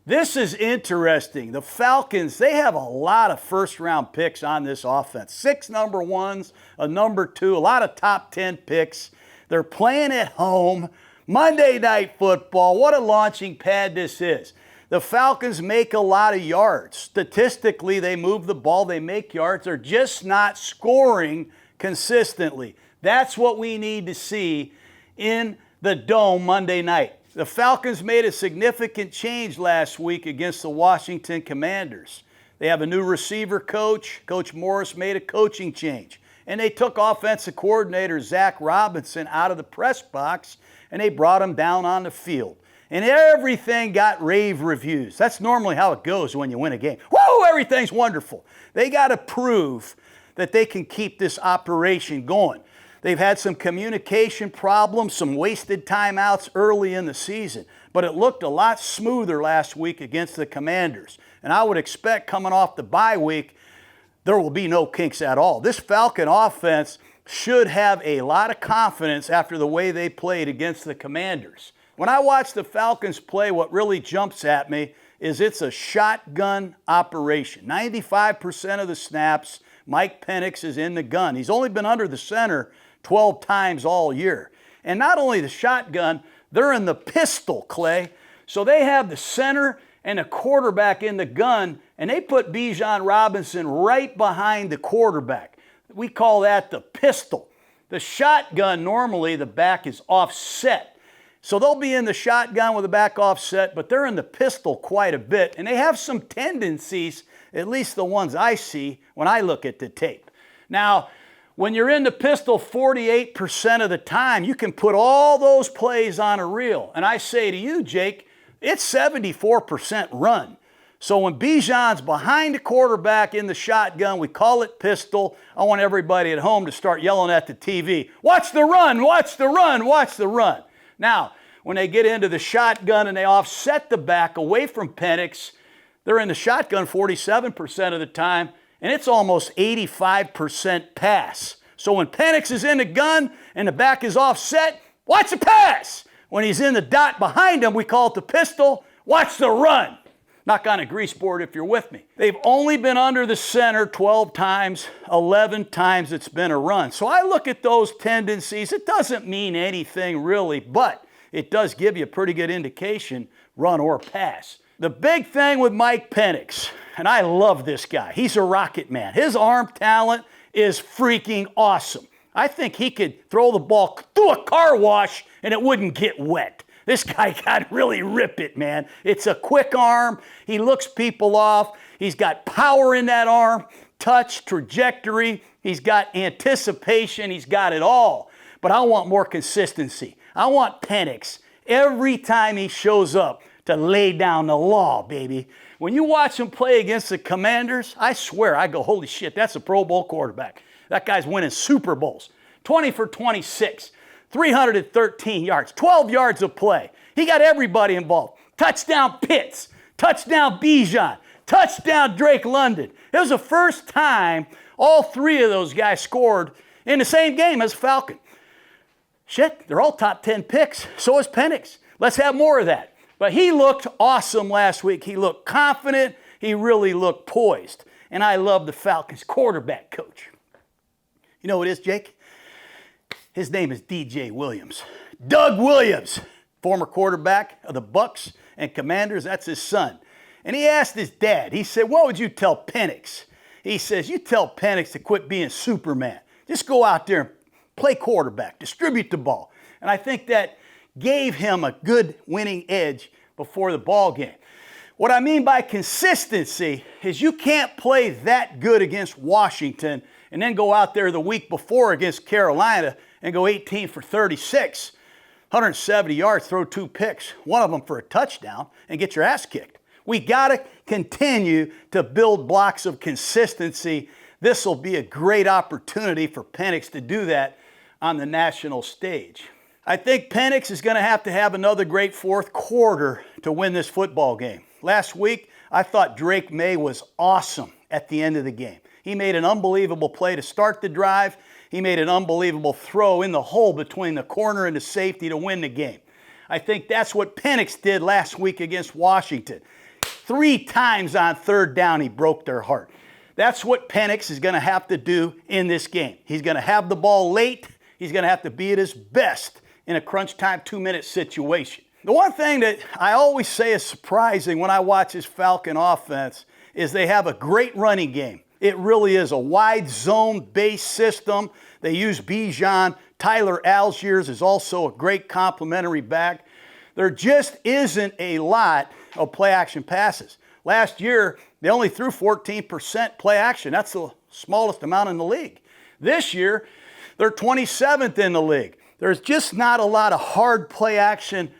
This is interesting. The Falcons, they have a lot of first-round picks on this offense. 6 number 1s, a number 2, a lot of top 10 picks. They're playing at home. Monday Night Football, what a launching pad this is. The Falcons make a lot of yards. Statistically, they move the ball, they make yards. They're just not scoring consistently. That's what we need to see in the Dome Monday night. The Falcons made a significant change last week against the Washington Commanders. They have a new receiver coach. Coach Morris made a coaching change. And they took offensive coordinator Zach Robinson out of the press box and they brought him down on the field. And everything got rave reviews. That's normally how it goes when you win a game. Woo, everything's wonderful. They got to prove that they can keep this operation going. They've had some communication problems, some wasted timeouts early in the season, but it looked a lot smoother last week against the Commanders. And I would expect coming off the bye week, there will be no kinks at all. This Falcon offense should have a lot of confidence after the way they played against the Commanders. When I watch the Falcons play, what really jumps at me is it's a shotgun operation. 95% of the snaps, Mike Penix is in the gun. He's only been under the center 12 times all year. And not only the shotgun, they're in the pistol, Clay. So they have the center and the quarterback in the gun, and they put Bijan Robinson right behind the quarterback. We call that the pistol. The shotgun, normally the back is offset. So they'll be in the shotgun with the back offset, but they're in the pistol quite a bit. And they have some tendencies, at least the ones I see when I look at the tape. Now, when you're in the pistol 48% of the time, you can put all those plays on a reel. And I say to you, Jake, it's 74% run. So when Bijan's behind the quarterback in the shotgun, we call it pistol. I want everybody at home to start yelling at the TV, watch the run, watch the run, watch the run. Now, when they get into the shotgun and they offset the back away from Penix, they're in the shotgun 47% of the time, and it's almost 85% pass. So when Penix is in the gun and the back is offset, watch the pass. When he's in the dot behind him, we call it the pistol. Watch the run. Knock on a grease board if you're with me. They've only been under the center 12 times, 11 times it's been a run. So I look at those tendencies. It doesn't mean anything really, but it does give you a pretty good indication, run or pass. The big thing with Mike Penix, and I love this guy. He's a rocket man. His arm talent is freaking awesome. I think he could throw the ball through a car wash and it wouldn't get wet. This guy can really rip it, man. It's a quick arm. He looks people off. He's got power in that arm, touch, trajectory. He's got anticipation. He's got it all. But I want more consistency. I want Penix every time he shows up to lay down the law, baby. When you watch him play against the Commanders, I swear, I go, holy shit, that's a Pro Bowl quarterback. That guy's winning Super Bowls. 20 for 26. 313 yards, 12 yards of play. He got everybody involved. Touchdown Pitts, touchdown Bijan, touchdown Drake London. It was the first time all three of those guys scored in the same game as Falcon. Shit, they're all top 10 picks. So is Penix. Let's have more of that. But he looked awesome last week. He looked confident. He really looked poised. And I love the Falcons quarterback coach. You know who it is, Jake? His name is DJ Williams. Doug Williams, former quarterback of the Bucks and Commanders. That's his son. And he asked his dad, he said, what would you tell Penix? He says, you tell Penix to quit being Superman. Just go out there and play quarterback, distribute the ball. And I think that gave him a good winning edge before the ball game. What I mean by consistency is you can't play that good against Washington and then go out there the week before against Carolina and go 18 for 36, 170 yards, throw 2 picks, one of them for a touchdown, and get your ass kicked. We got to continue to build blocks of consistency. This will be a great opportunity for Penix to do that on the national stage. I think Penix is going to have another great fourth quarter to win this football game. Last week, I thought Drake May was awesome at the end of the game. He made an unbelievable play to start the drive. He made an unbelievable throw in the hole between the corner and the safety to win the game. I think that's what Penix did last week against Washington. 3 times on third down, he broke their heart. That's what Penix is going to have to do in this game. He's going to have the ball late. He's going to have to be at his best in a crunch time 2-minute situation. The one thing that I always say is surprising when I watch this Falcon offense is they have a great running game. It really is a wide zone-based system. They use Bijan. Tyler Algiers is also a great complementary back. There just isn't a lot of play-action passes. Last year, they only threw 14% play action. That's the smallest amount in the league. This year, they're 27th in the league. There's just not a lot of hard play-action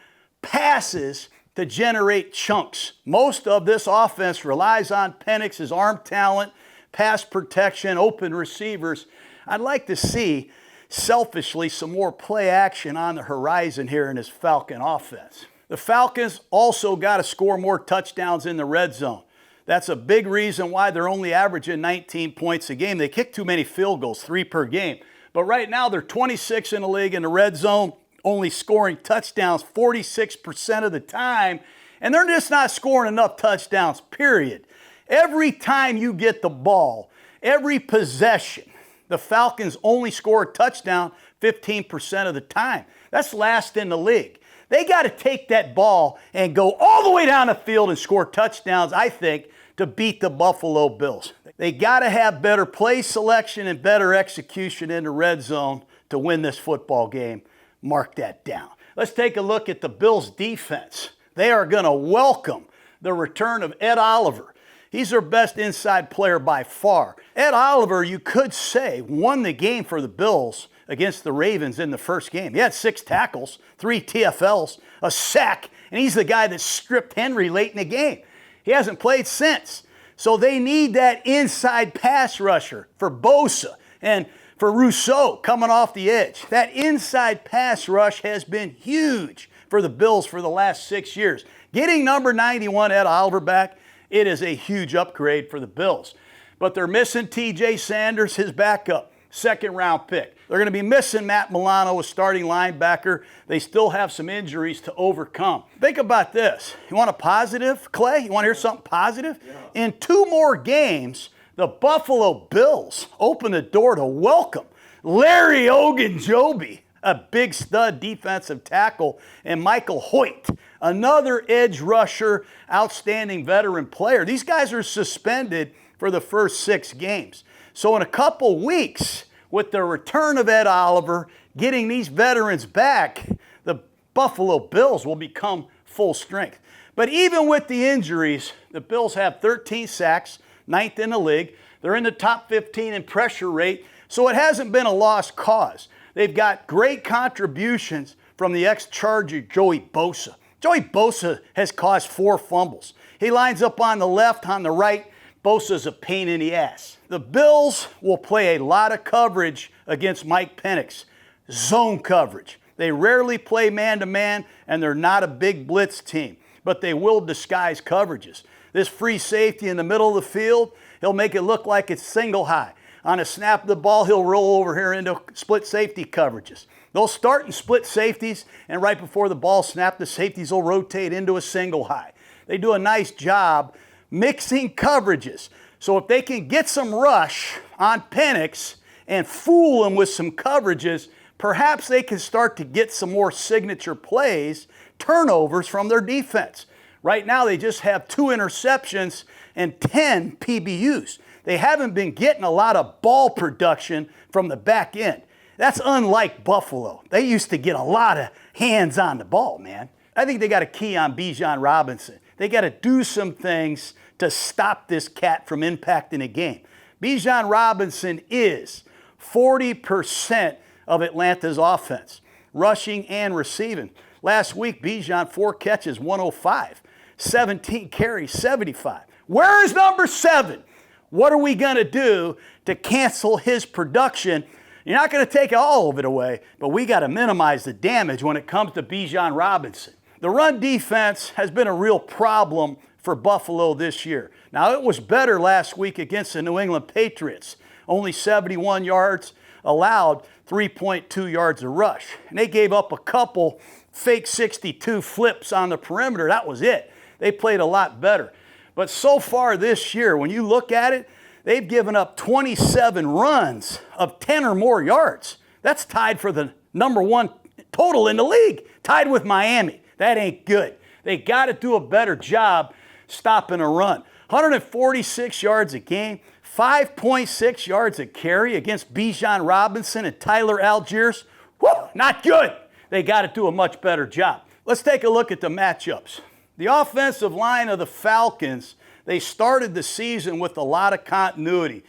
passes to generate chunks. Most of this offense relies on Penix's arm talent, pass protection, open receivers. I'd like to see, selfishly, some more play action on the horizon here in this Falcon offense. The Falcons also got to score more touchdowns in the red zone. That's a big reason why they're only averaging 19 points a game. They kick too many field goals, 3 per game. But right now they're 26 in the league in the red zone, only scoring touchdowns 46% of the time. And they're just not scoring enough touchdowns, period. Every time you get the ball, every possession, the Falcons only score a touchdown 15% of the time. That's last in the league. They got to take that ball and go all the way down the field and score touchdowns, I think, to beat the Buffalo Bills. They got to have better play selection and better execution in the red zone to win this football game. Mark that down. Let's take a look at the Bills' defense. They are going to welcome the return of Ed Oliver. He's their best inside player by far. Ed Oliver, you could say, won the game for the Bills against the Ravens in the first game. He had 6 tackles, 3 TFLs, a sack, and he's the guy that stripped Henry late in the game. He hasn't played since. So they need that inside pass rusher for Bosa and for Rousseau coming off the edge. That inside pass rush has been huge for the Bills for the last 6 years. Getting number 91 Ed Oliver back, it is a huge upgrade for the Bills. But they're missing TJ Sanders, his backup. second-round pick. They're going to be missing Matt Milano, a starting linebacker. They still have some injuries to overcome. Think about this. You want a positive, Clay? You want to hear something positive? Yeah. In 2 more games, the Buffalo Bills open the door to welcome Larry Ogunjobi, a big stud defensive tackle, and Michael Hoyt, another edge rusher, outstanding veteran player. These guys are suspended for the first 6 games. So in a couple weeks, with the return of Ed Oliver, getting these veterans back, the Buffalo Bills will become full strength. But even with the injuries, the Bills have 13 sacks, 9th in the league. They're in the top 15 in pressure rate, so it hasn't been a lost cause. They've got great contributions from the ex-Charger Joey Bosa. Joey Bosa has caused 4 fumbles. He lines up on the left, on the right. Bosa's a pain in the ass. The Bills will play a lot of coverage against Mike Penix. Zone coverage. They rarely play man-to-man, and they're not a big blitz team, but they will disguise coverages. This free safety in the middle of the field, he'll make it look like it's single high. On a snap of the ball, he'll roll over here into split safety coverages. They'll start in split safeties, and right before the ball snap, the safeties will rotate into a single high. They do a nice job mixing coverages. So if they can get some rush on Penix and fool him with some coverages, perhaps they can start to get some more signature plays, turnovers from their defense. Right now, they just have 2 interceptions and 10 PBUs. They haven't been getting a lot of ball production from the back end. That's unlike Buffalo. They used to get a lot of hands on the ball, man. I think they got a key on Bijan Robinson. They got to do some things to stop this cat from impacting a game. Bijan Robinson is 40% of Atlanta's offense, rushing and receiving. Last week, Bijan, 4 catches, 105. 17 carries, 75. Where is number 7? What are we going to do to cancel his production? You're not going to take all of it away, but we got to minimize the damage when it comes to Bijan Robinson. The run defense has been a real problem for Buffalo this year. Now, it was better last week against the New England Patriots. Only 71 yards allowed, 3.2 yards a rush. And they gave up a couple fake 62 flips on the perimeter. That was it. They played a lot better. But so far this year, when you look at it, they've given up 27 runs of 10 or more yards. That's tied for the number 1 total in the league, tied with Miami. That ain't good. They got to do a better job stopping a run. 146 yards a game, 5.6 yards a carry against Bijan Robinson and Tyler Algiers. Woo, not good. They got to do a much better job. Let's take a look at the matchups. The offensive line of the Falcons, they started the season with a lot of continuity.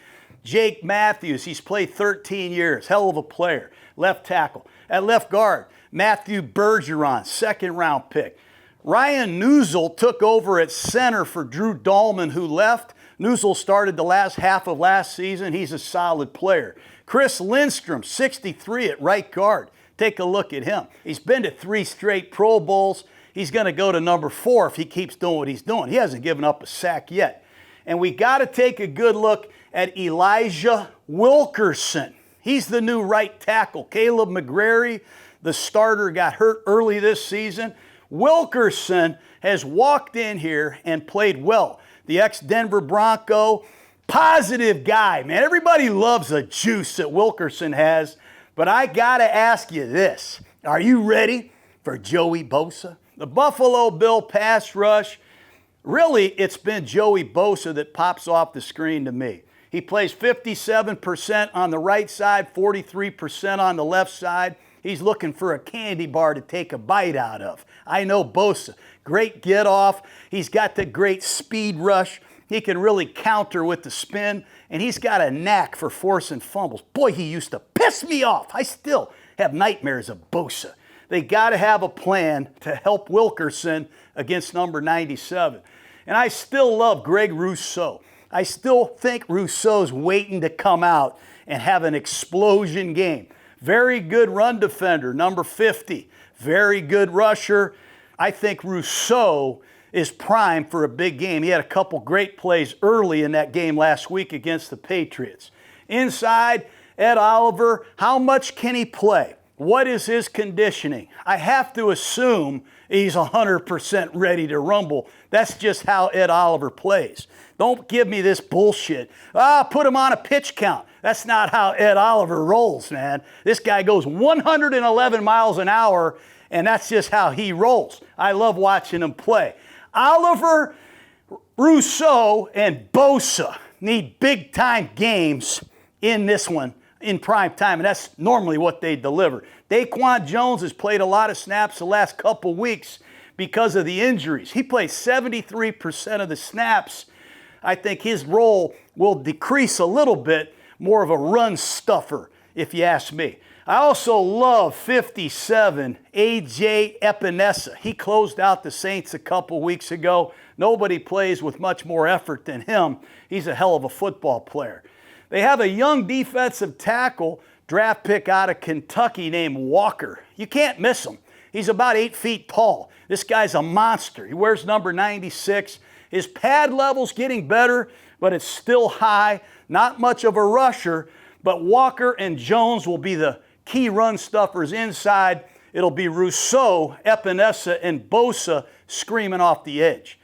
Jake Matthews, he's played 13 years, hell of a player, left tackle. At left guard, Matthew Bergeron, 2nd-round pick. Ryan Newsel took over at center for Drew Dahlman, who left. Newsel started the last half of last season. He's a solid player. Chris Lindstrom, 63 at right guard. Take a look at him. He's been to 3 straight Pro Bowls. He's going to go to number 4 if he keeps doing what he's doing. He hasn't given up a sack yet. And we got to take a good look at Elijah Wilkerson. He's the new right tackle. Caleb McGrary, the starter, got hurt early this season. Wilkerson has walked in here and played well. The ex-Denver Bronco, positive guy, man. Everybody loves the juice that Wilkerson has. But I got to ask you this. Are you ready for Joey Bosa? The Buffalo Bill pass rush, really, it's been Joey Bosa that pops off the screen to me. He plays 57% on the right side, 43% on the left side. He's looking for a candy bar to take a bite out of. I know Bosa, great get off. He's got the great speed rush. He can really counter with the spin, and he's got a knack for forcing fumbles. Boy, he used to piss me off. I still have nightmares of Bosa. They got to have a plan to help Wilkerson against number 97. And I still love Greg Rousseau. I still think Rousseau's waiting to come out and have an explosion game. Very good run defender, number 50. Very good rusher. I think Rousseau is primed for a big game. He had a couple great plays early in that game last week against the Patriots. Inside, Ed Oliver, how much can he play? What is his conditioning? I have to assume he's 100% ready to rumble. That's just how Ed Oliver plays. Don't give me this bullshit. Put him on a pitch count. That's not how Ed Oliver rolls, man. This guy goes 111 miles an hour, and that's just how he rolls. I love watching him play. Oliver, Rousseau, and Bosa need big-time games in this one in prime time, and that's normally what they deliver. Daquan Jones has played a lot of snaps the last couple weeks because of the injuries. He plays 73% of the snaps. I think his role will decrease a little bit, more of a run stuffer, if you ask me. I also love 57, A.J. Epinesa. He closed out the Saints a couple weeks ago. Nobody plays with much more effort than him. He's a hell of a football player. They have a young defensive tackle, draft pick out of Kentucky named Walker. You can't miss him. He's about 8 feet tall. This guy's a monster. He wears number 96. His pad level's getting better, but it's still high. Not much of a rusher, but Walker and Jones will be the key run stuffers inside. It'll be Rousseau, Epinesa, and Bosa screaming off the edge.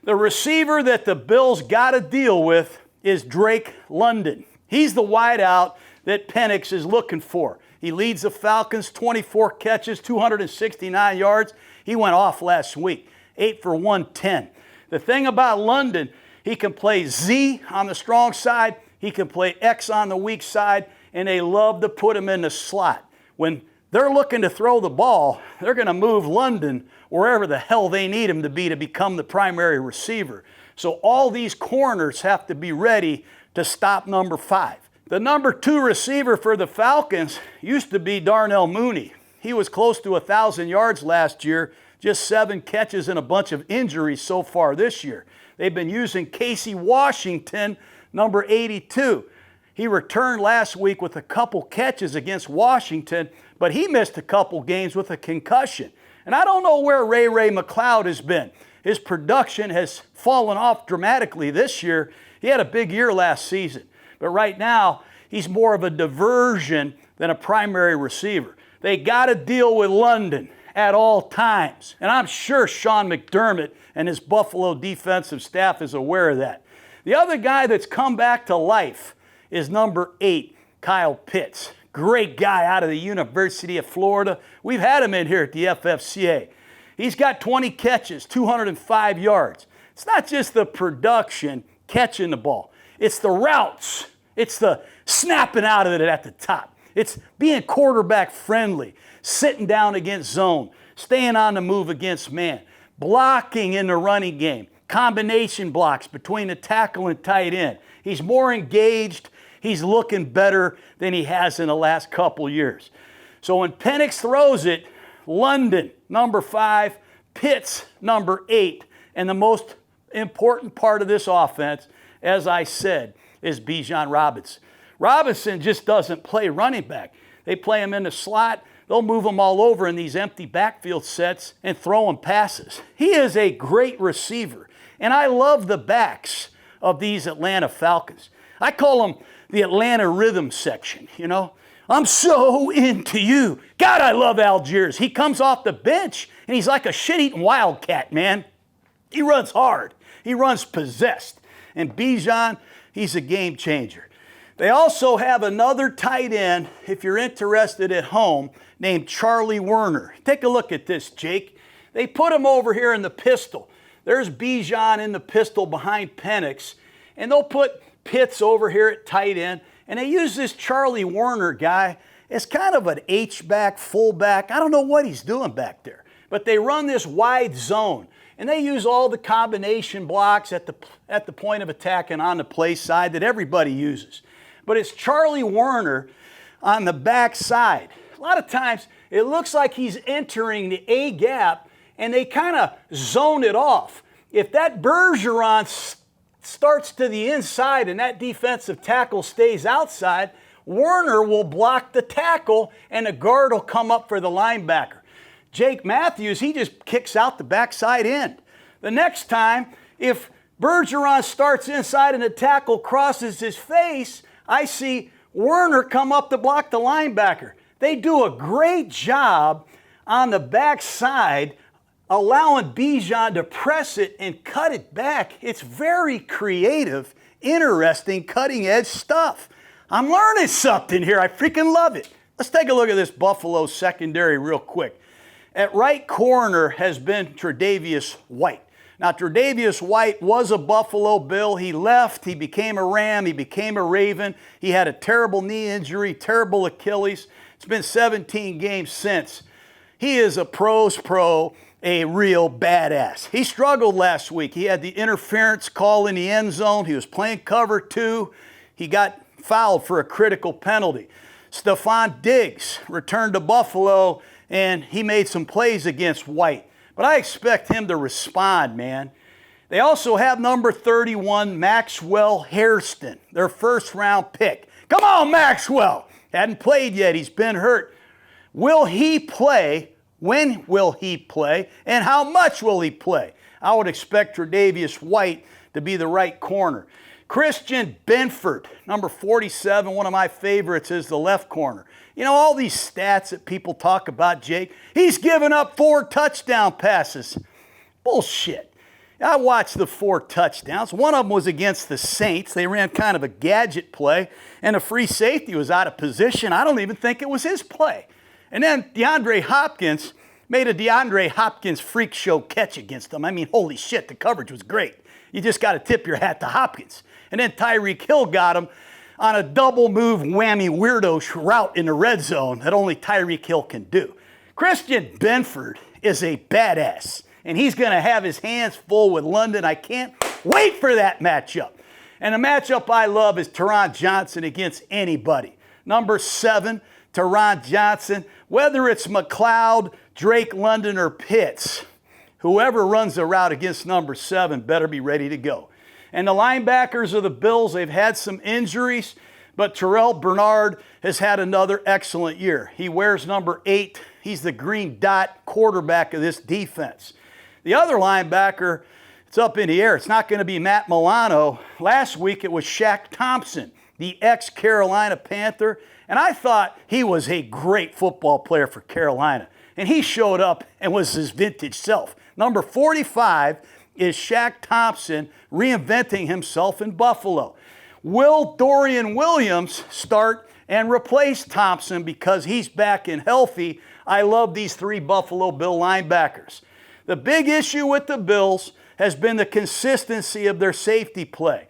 The receiver that the Bills got to deal with is Drake London. He's the wideout that Penix is looking for. He leads the Falcons, 24 catches, 269 yards. He went off last week, 8 for 110. The thing about London, he can play Z on the strong side, he can play X on the weak side, and they love to put him in the slot. When they're looking to throw the ball, they're going to move London wherever the hell they need him to be to become the primary receiver. So all these corners have to be ready to stop number 5. The number 2 receiver for the Falcons used to be Darnell Mooney. He was close to 1,000 yards last year, just 7 catches and a bunch of injuries so far this year. They've been using Casey Washington, number 82. He returned last week with a couple catches against Washington, but he missed a couple games with a concussion. And I don't know where Ray McLeod has been. His production has fallen off dramatically this year. He had a big year last season. But right now, he's more of a diversion than a primary receiver. They got to deal with London at all times. And I'm sure Sean McDermott and his Buffalo defensive staff is aware of that. The other guy that's come back to life is number 8, Kyle Pitts. Great guy out of the University of Florida. We've had him in here at the FFCA. He's got 20 catches, 205 yards. It's not just the production catching the ball. It's the routes. It's the snapping out of it at the top. It's being quarterback friendly, sitting down against zone, staying on the move against man, blocking in the running game, combination blocks between the tackle and tight end. He's more engaged. He's looking better than he has in the last couple years. So when Penix throws it, London, number 5, Pitts, number 8, and the most important part of this offense, as I said, is Bijan Robinson. Robinson just doesn't play running back. They play him in the slot. They'll move him all over in these empty backfield sets and throw him passes. He is a great receiver, and I love the backs of these Atlanta Falcons. I call them the Atlanta rhythm section, you know. I'm so into you. God, I love Algiers. He comes off the bench, and he's like a shit-eating wildcat, man. He runs hard. He runs possessed. And Bijan, he's a game changer. They also have another tight end, if you're interested at home, named Charlie Werner. Take a look at this, Jake. They put him over here in the pistol. There's Bijan in the pistol behind Penix, and they'll put Pitts over here at tight end, and they use this Charlie Werner guy as kind of an H-back, fullback. I don't know what he's doing back there, but they run this wide zone, and they use all the combination blocks at the point of attack and on the play side that everybody uses. But it's Charlie Werner on the back side. A lot of times it looks like he's entering the A gap, and they kind of zone it off. If that Bergeron starts to the inside and that defensive tackle stays outside, Werner will block the tackle and the guard will come up for the linebacker. Jake Matthews, he just kicks out the backside end. The next time, if Bergeron starts inside and the tackle crosses his face, I see Werner come up to block the linebacker. They do a great job on the backside, allowing Bijan to press it and cut it back. It's very creative, interesting, cutting-edge stuff. I'm learning something here. I freaking love it. Let's take a look at this Buffalo secondary real quick. At right corner has been Tre'Davious White. Now, Tre'Davious White was a Buffalo Bill. He left. He became a Ram. He became a Raven. He had a terrible knee injury, terrible Achilles. It's been 17 games since. He is a pro's pro, a real badass. He struggled last week. He had the interference call in the end zone. He was playing cover 2. He got fouled for a critical penalty. Stephon Diggs returned to Buffalo, and he made some plays against White. But I expect him to respond, man. They also have number 31, Maxwell Hairston, their first-round pick. Come on, Maxwell! Hadn't played yet. He's been hurt. Will he play? When will he play? And how much will he play? I would expect Tre'Davious White to be the right corner. Christian Benford, number 47, one of my favorites, is the left corner. You know, all these stats that people talk about, Jake, he's given up 4 touchdown passes. Bullshit. I watched the 4 touchdowns. One of them was against the Saints. They ran kind of a gadget play, and a free safety was out of position. I don't even think it was his play. And then DeAndre Hopkins made a DeAndre Hopkins freak show catch against them. I mean, holy shit, the coverage was great. You just got to tip your hat to Hopkins. And then Tyreek Hill got him on a double move whammy weirdo route in the red zone that only Tyreek Hill can do. Christian Benford is a badass, and he's going to have his hands full with London. I can't wait for that matchup. And the matchup I love is Teron Johnson against anybody. Number 7, Teron Johnson, whether it's McLeod, Drake London, or Pitts, whoever runs the route against number 7 better be ready to go. And the linebackers of the Bills, they've had some injuries, but Terrell Bernard has had another excellent year. He wears number 8. He's the green dot quarterback of this defense. The other linebacker, it's up in the air. It's not going to be Matt Milano. Last week it was Shaq Thompson, the ex-Carolina Panther, and I thought he was a great football player for Carolina. And he showed up and was his vintage self. Number 45 is Shaq Thompson reinventing himself in Buffalo. Will Dorian Williams start and replace Thompson because he's back and healthy? I love these 3 Buffalo Bill linebackers. The big issue with the Bills has been the consistency of their safety play.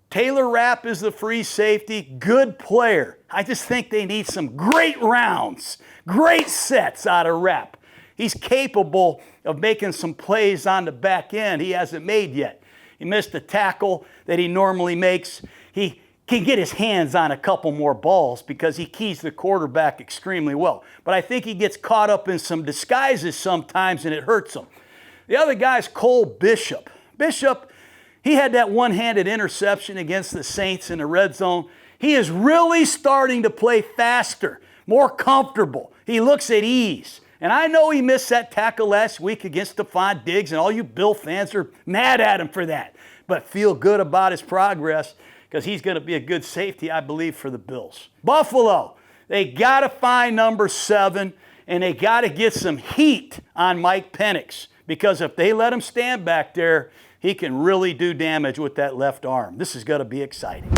Taylor Rapp is the free safety, good player. I just think they need some great rounds, great sets out of Rapp. He's capable of making some plays on the back end he hasn't made yet. He missed a tackle that he normally makes. He can get his hands on a couple more balls because he keys the quarterback extremely well. But I think he gets caught up in some disguises sometimes, and it hurts him. The other guy's Cole Bishop. Bishop, he had that one-handed interception against the Saints in the red zone. He is really starting to play faster, more comfortable. He looks at ease. And I know he missed that tackle last week against Stephon Diggs, and all you Bill fans are mad at him for that. But feel good about his progress because he's going to be a good safety, I believe, for the Bills. Buffalo, they got to find number 7, and they got to get some heat on Mike Penix because if they let him stand back there, he can really do damage with that left arm. This is going to be exciting.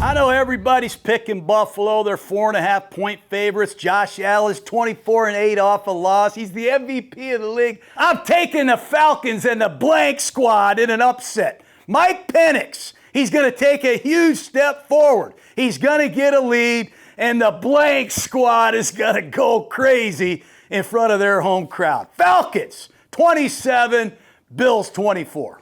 I know everybody's picking Buffalo. They're 4.5-point favorites. Josh Allen's 24-8 off a loss. He's the MVP of the league. I'm taking the Falcons and the blank squad in an upset. Mike Penix, he's going to take a huge step forward. He's going to get a lead, and the blank squad is going to go crazy in front of their home crowd. Falcons, 27, Bills, 24.